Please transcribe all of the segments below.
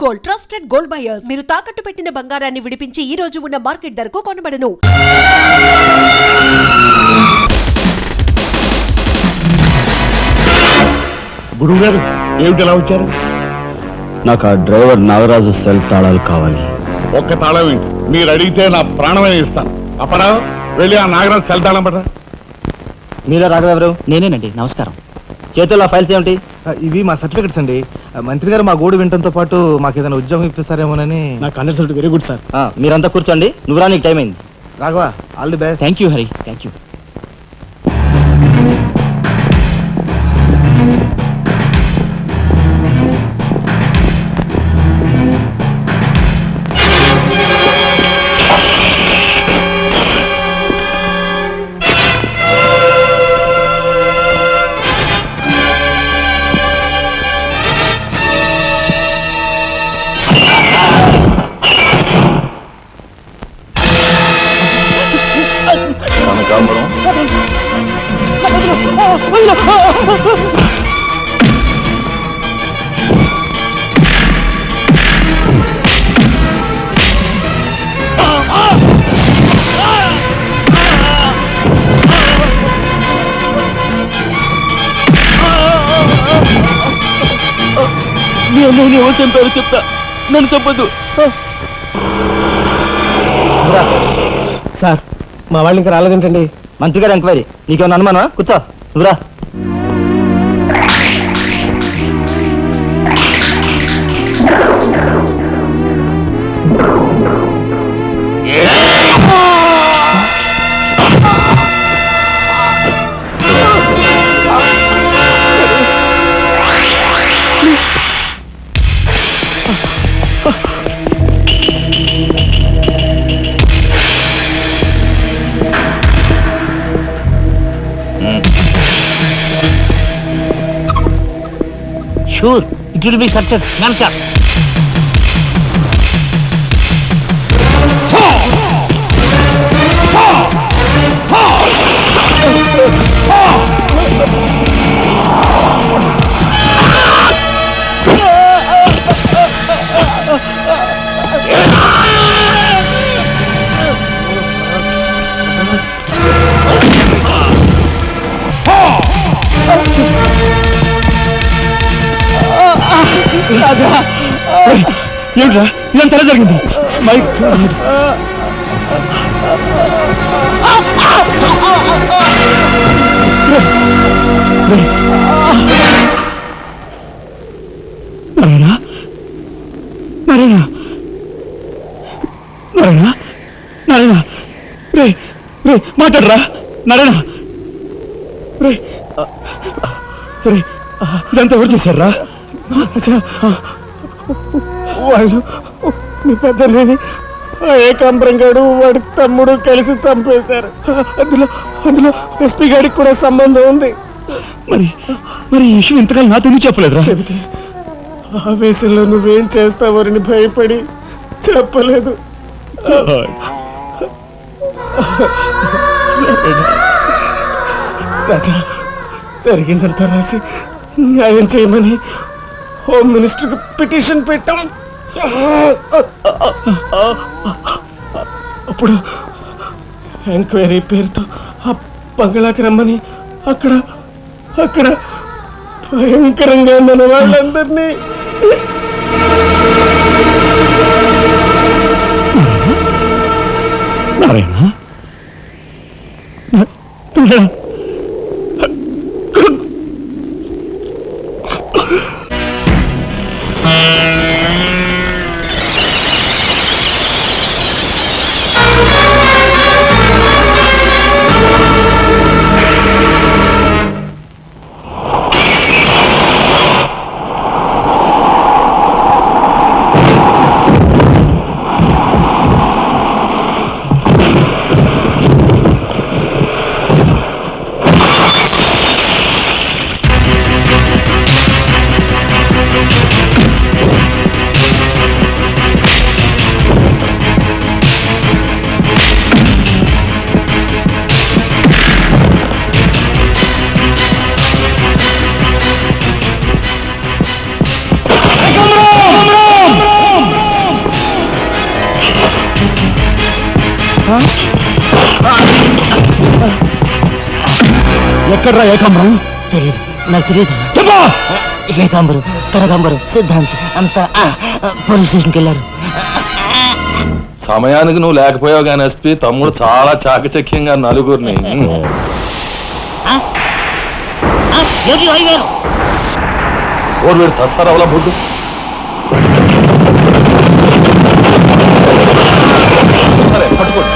Gold, trusted gold buyers. మీరు తాకట్టు పెట్టిన బంగారాన్ని విడిపించి ఈ రోజు ఉన్న మార్కెట్ ధరకు కొనబడను. గురువుగారు ఏమిటి ఎలా వచ్చారు? నాకు ఆ డ్రైవర్ నాగరాజు సెల్ తాళాలు కావాలి. ఒక్క తాళం ఏంటి, మీరు అడిగితే నా ప్రాణమే ఇస్తాను. అపరా వెళ్ళి ఆ నాగరాజు సెల్ తాళం పడరా. మీరే రాఘవెవరు? నేనేనండి. నమస్కారం. చేతుల్లో ఫైల్స్ ఏమిటి? ఇవి మా సర్టిఫికెట్స్ అండి. మంత్రి గారు మా గోడు వినటంతో పాటు మాకు ఏదైనా ఉద్యోగం ఇప్పిస్తారేమోనని. నా కన్సల్ట్ వెరీ గుడ్ సార్. మీరంతా కూర్చోండి. నువ్వు నీకు టైం అయింది. Raghava, all the best. Thank you Hari, thank you. ఎవరు చంపారు చెప్తా, నన్ను చెప్పద్దు. సార్, మా వాళ్ళు ఇంకా రాలేదేంటండి? మంత్రి గారు ఎంక్వైరీ. నీకేమన్నా అనుమానమా? కూర్చో. నువ్వురా. Sure, it will be success. Namaskar. రాజా, ఏమిట్రా ఇదంతా ఎలా జరిగింది? నారాయణ, నారాయణ, నారాయణ, నారాయణ, రే రే మాట్లాడరా నారాయణ. రే రే ఇదంతా ఎవరు చేశారా? వాళ్ళు మీ పెద్దలేని ఏకాంబరం గారు వాడి తమ్ముడు కలిసి చంపేశారు. అందులో ఎస్పీ గారికి కూడా సంబంధం ఉంది. మరి మరి ఈ విషయం ఇంతకాలం నాతో ఎందుకు చెప్పలేదురా? చెబితే ఆవేశంలో నువ్వేం చేస్తావని భయపడి చెప్పలేదు. రాజా, జరిగిందంతా రాసి న్యాయం చేయమని హోమ్ మినిస్టర్కి పిటిషన్ పెట్టాం. అప్పుడు ఎంక్వైరీ పేరుతో ఆ బంగ్లాకి రమ్మని అక్కడ భయంకరంగా మన వాళ్ళందరినీ నారాయణ, ఎక్కడ్రా ఏకాంబరం? తెలియదు, నాకు తెలియదు. ఏకాంబరు, కనకాంబరు, సిద్ధాంత్ అంతా పోలీస్ స్టేషన్కి వెళ్ళారు. సమయానికి నువ్వు లేకపోయావు కానీ ఎస్పీ తమ్ముడు చాలా చాకచక్యంగా నలుగురిని ఓడి వీడు సస్తారావుల బుడ్డు. సరే పట్టుకోండి.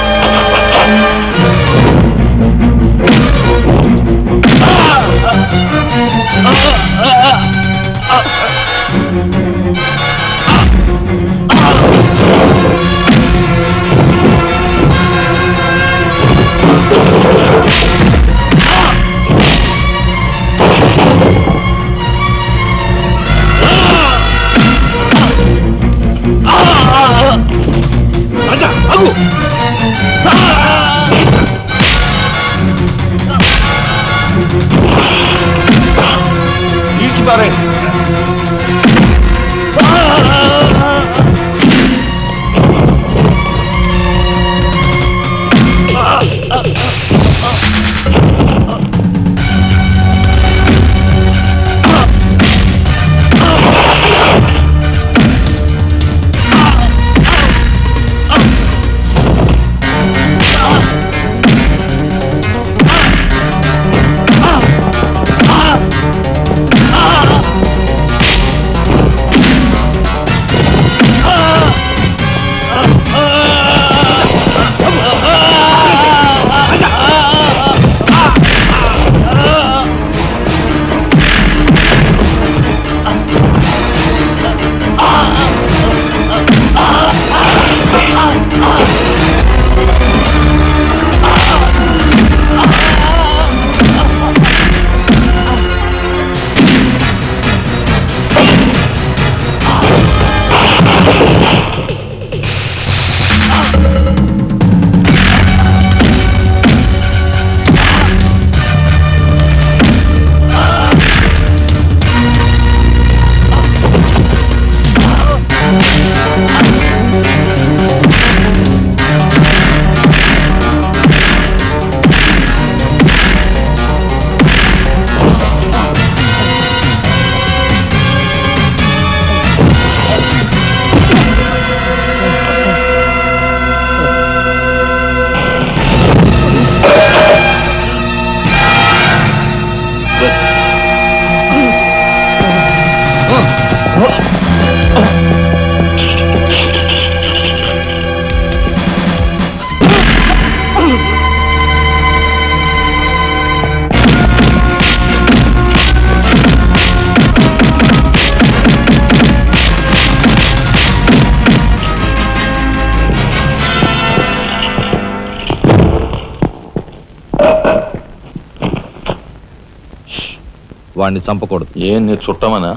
వాడిని చంపకూడదు. ఏం నీ చుట్టమనా?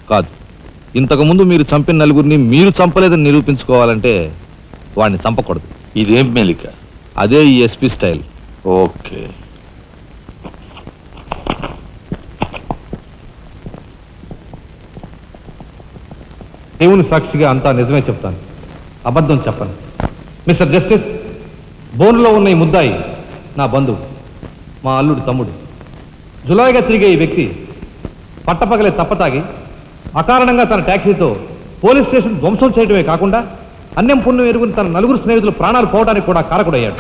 కాదు, ఇంతకుముందు మీరు చంపిన నలుగురిని మీరు చంపలేదని నిరూపించుకోవాలంటే వాడిని చంపకూడదు. ఇదేం మెలిక? అదే ఈ ఎస్పీ స్టైల్. ఓకే. దేవుని సాక్షిగా అంతా నిజమే చెప్తాను, అబద్ధం చెప్పను. మిస్టర్ జస్టిస్, బోన్లో ఉన్న ఈ ముద్దాయి నా బంధువు, మా అల్లుడు తమ్ముడు. జులాయిగా తిరిగే ఈ వ్యక్తి పట్టపగలే తప్పతాగి అకారణంగా తన ట్యాక్సీతో పోలీస్ స్టేషన్ ధ్వంసం చేయడమే కాకుండా అన్యం పుణ్యం ఎరుగుని తన నలుగురు స్నేహితులు ప్రాణాలు పోవడానికి కూడా కారకుడయ్యాడు.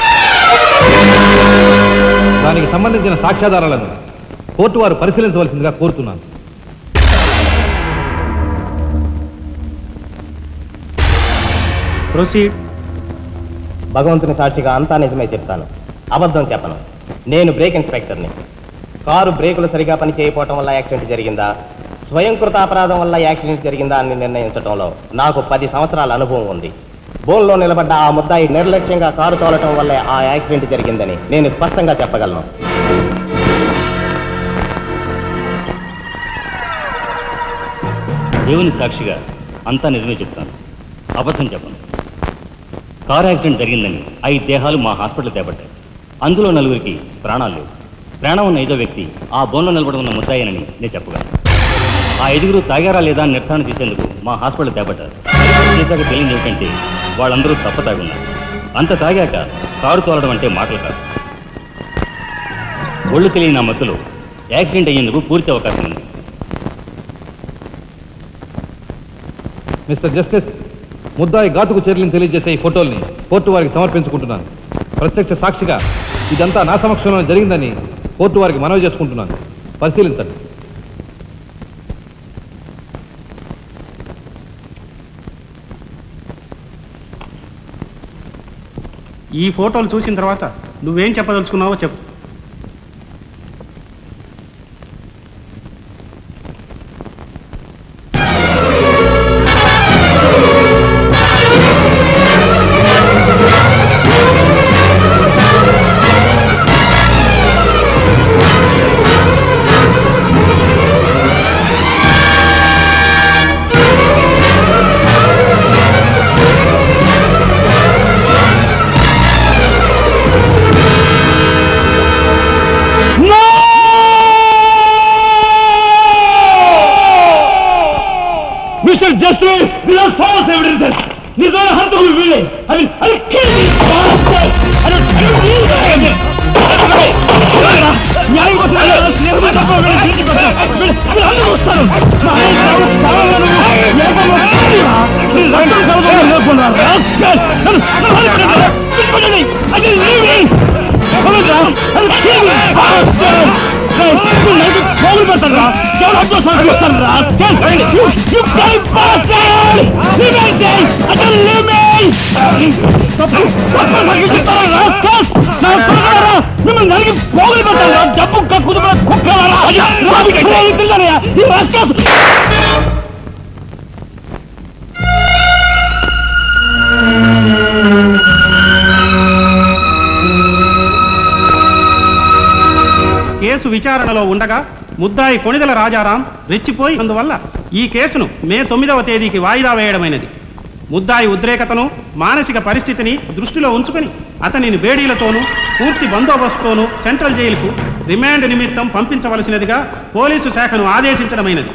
దానికి సంబంధించిన సాక్ష్యాధారాలను కోర్టు వారు పరిశీలించవలసిందిగా కోరుతున్నాను. ప్రొసీడ్. భగవంతుని సాక్షిగా అంతా నిజమే చెప్తాను, అబద్ధం చెప్పను. నేను బ్రేక్ ఇన్స్పెక్టర్ని. కారు బ్రేకులు సరిగా పని చేయకపోవటం వల్ల యాక్సిడెంట్ జరిగిందా, స్వయంకృత అపరాధం వల్ల యాక్సిడెంట్ జరిగిందా అని నిర్ణయించడంలో నాకు 10 సంవత్సరాల అనుభవం ఉంది. బోన్లో నిలబడ్డ ఆ ముద్దాయి నిర్లక్ష్యంగా కారు తోలటం వల్లే ఆ యాక్సిడెంట్ జరిగిందని నేను స్పష్టంగా చెప్పగలను. దేవుని సాక్షిగా అంతా నిజమే చెప్తాను, అబద్ధం చెప్పను. కారు యాక్సిడెంట్ జరిగిందని 5 దేహాలు మా హాస్పిటల్ తేబడ్డాయి. అందులో 4గురికి ప్రాణాలు లేవు. ప్రాణం ఉన్న 5వ వ్యక్తి ఆ బోన్లో నిలబడి ఉన్న ముద్దాయనని నేను చెప్పగలను. ఆ 5గురు తాగారా లేదా అని నిర్ధారణ చేసేందుకు మా హాస్పిటల్ తేబడ్డారు. చేశాక తెలియదు ఏమిటంటే వాళ్ళందరూ తప్ప తాగున్నారు. అంత తాగాక కారు తోలడం అంటే మాటలు కాదు. ఒళ్ళు తెలియని నా మత్తులో యాక్సిడెంట్ అయ్యేందుకు పూర్తి అవకాశం ఉంది. మిస్టర్ జస్టిస్, ముద్దాయి ఘాతుకు చర్యలను తెలియజేసే ఈ ఫోటోల్ని కోర్టు వారికి సమర్పించుకుంటున్నాను. ప్రత్యక్ష సాక్షిగా ఇదంతా నా సమక్షంలో జరిగిందని కోర్టు వారికి మనవి చేసుకుంటున్నాను. పరిశీలించండి. ఈ ఫోటోలు చూసిన తర్వాత నువ్వేం చెప్పదలుచుకున్నావో చెప్పు. Mr. Justice, these are false evidences. These are hurtful feelings. I'll kill these bastards. I don't need them. న్యాయం కోసం మిమ్మల్ని నలిగి పోగులు పెట్టారా? డబ్బు కుదుపుల కుక్కలారా? కేసు విచారణలో ఉండగా ముద్దాయి కొణిదెల రాజారాం రెచ్చిపోయి అందువల్ల ఈ కేసును మే 9వ తేదీకి వాయిదా వేయడమైనది. ముద్దాయి ఉద్రేకతను మానసిక పరిస్థితిని దృష్టిలో ఉంచుకొని అతనిని బేడీలతోనూ పూర్తి బందోబస్తుతోనూ సెంట్రల్ జైలుకు రిమాండ్ నిమిత్తం పంపించవలసినదిగా పోలీసు శాఖను ఆదేశించడమైనది.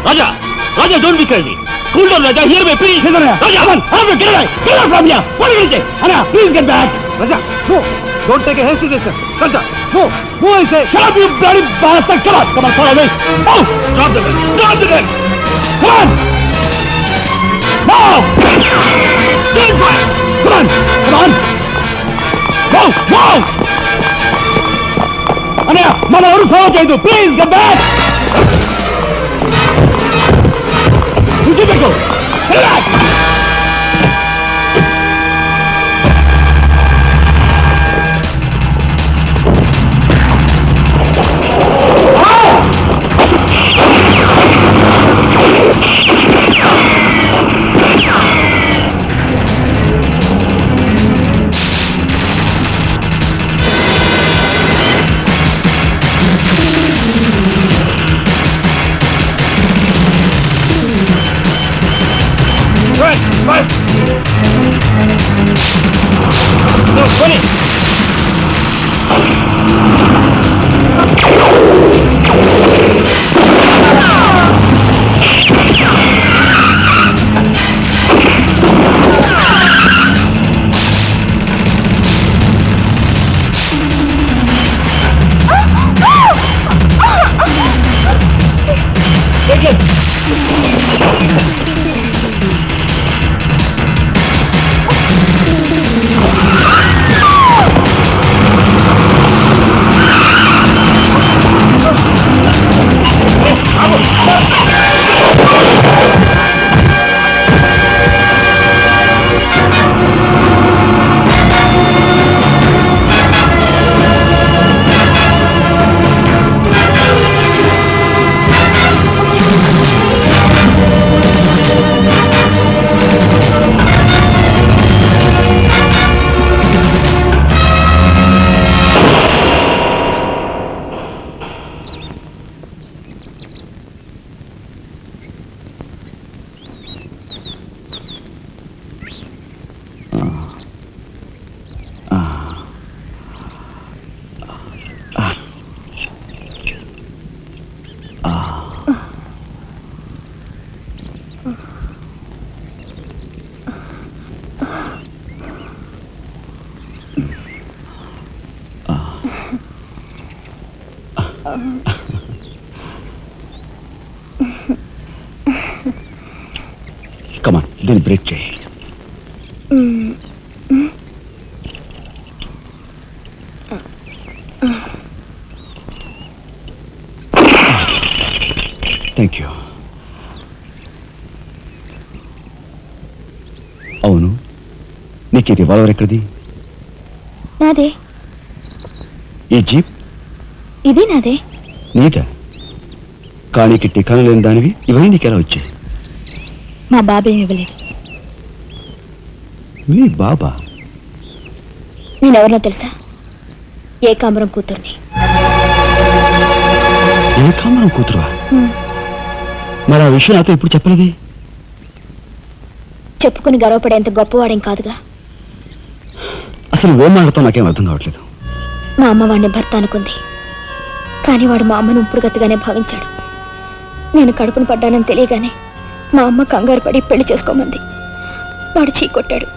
Raja, Raja, don't be crazy. Cool down, Raja. Hear me, please. Raja, come on, get away. Get out from here. What did you say? Anna, please get back. Raja, no. Don't take a hasty decision. Raja, no. No, I say. Shut up, you bloody bastard. Come on, follow me. Oh, drop the gun. Drop the gun. Come on. Now. Still fire. Come on. Come on. Go, go. Anna, Mama, ఎవరు follow చేయదు. Please get back. Keep it going. Get back. కమాన్ దీన్ని break చేయి. Thank you. అవును, నీకు ఈ revolver ఎక్కడిది? నాదే. ఈ జీప్ ఇది నాదే. నీదా? కానీకి టికాను లేని దానివి ఇవన్నీ నీకెలా వచ్చాయి? మా బాబే ఇవ్వలేదు. మీ బాబా? నేనెవరినో తెలుసా? ఏకాంబరం కూతుర్ని. ఏకాంబరం కూతురువా? మరి ఆ విషయం నాతో ఇప్పుడు చెప్పలేదే? చెప్పుకుని గర్వపడేంత గొప్పవాడేం కాదుగా. అసలు ఏం మాట్లాడుతావు నాకేం అర్థం కావట్లేదు. మా అమ్మ వాడిని భర్త అనుకుంది, కానీ వాడు మా అమ్మను ఉంపుడుగతిగానే భావించాడు. నేను కడుపును పడ్డానని తెలియగానే మా అమ్మ కంగారు పడి పెళ్లి చేసుకోమంది. వాడు చీకొట్టాడు.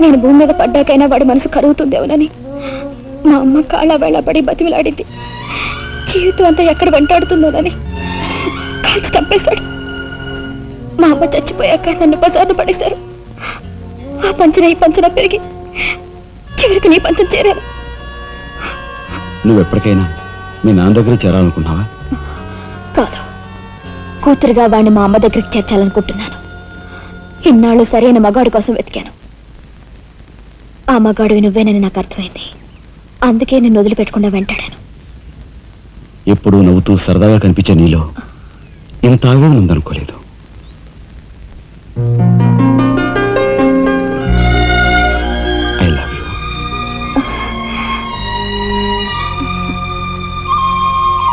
నేను భూమి మీద పడ్డాకైనా వాడి మనసు కరుగుతుందేమోనని మా అమ్మ కాళ్ళ వేళపడి బతిమిలాడింది. జీవితం అంతా ఎక్కడ వెంటాడుతుందోనని కాల్చి చంపేశాడు. మా అమ్మ చచ్చిపోయాక నన్ను బజార్ను పడేశారు. ఆ పంచన ఈ పంచన పెరిగి చివరికి నీ పంచం చేరాను. నువ్వు ఎప్పటికైనా మీ నాన్న దగ్గర చేరాలనుకున్నావా? కాదు, కూతురుగా వాడిని మా అమ్మ దగ్గరికి చేర్చాలనుకుంటున్నాను. ఇన్నాళ్ళు సరైన మగాడి కోసం వెతికాను. ఆ మగాడివి నువ్వేనని నాకు అర్థమైంది. అందుకే నేను వదిలిపెట్టకుండా వెంటాడాను. ఎప్పుడూ నవ్వుతూ సరదాగా కనిపించే నీలో ఇంత ఆవేదన ఉందనుకోలేదు.